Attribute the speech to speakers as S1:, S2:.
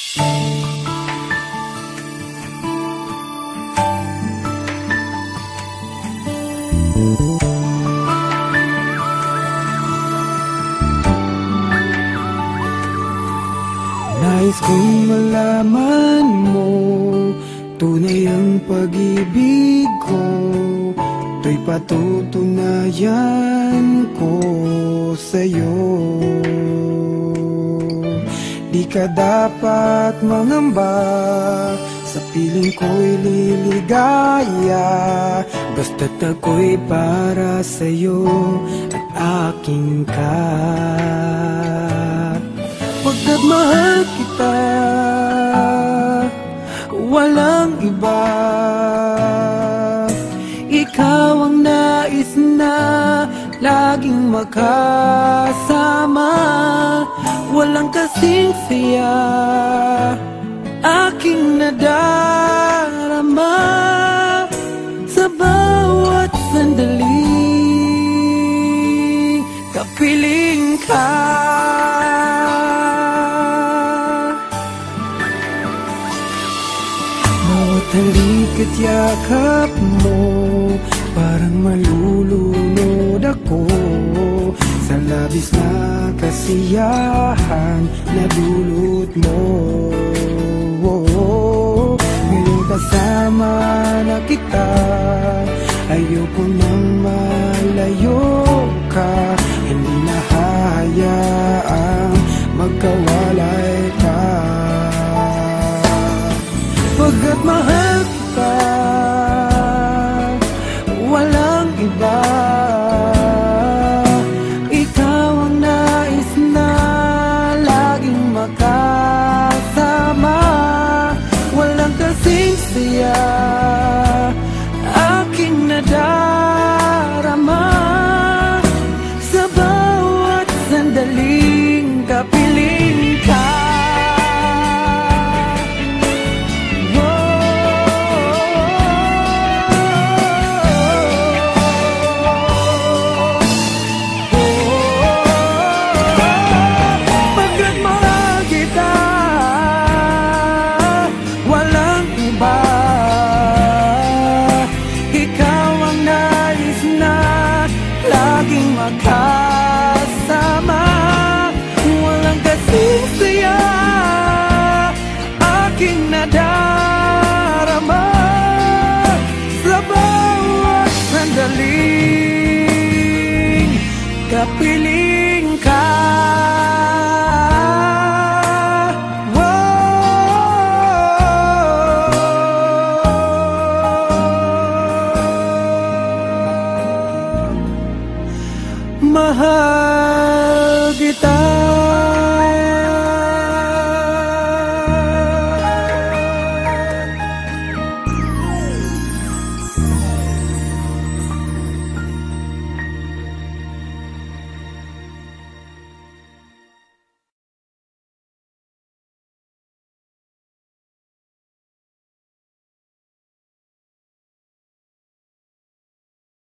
S1: Nais kong malaman mo, tunay ang pag-ibig ko, to'y patutunayan ko sa'yo. Di ka dapat mangamba, sa piling ko'y liligaya, basta't ako'y para sa'yo at aking ka. Pagkat mahal kita, walang iba. Ikaw ang nais na laging makasama. Walang kasing saya aking nadarama sa bawat sandaling kapiling ka. Halik at yakap mo, parang malulunod ako sa labis na kasiyahan na dulot mo. Ngayon kasama na kita, ayoko nang malayo ka. Hindi na hayaang magkawalay ka. Pagkat mahal kita, walang iba. Ikaw ang nais na laging makasama. Walang kasing saya aking nadarama sa bawat sandaling kapiling ka. Kasama, walang kasing saya aking nadarama sa bawat sandaling kapiling ka. Mahal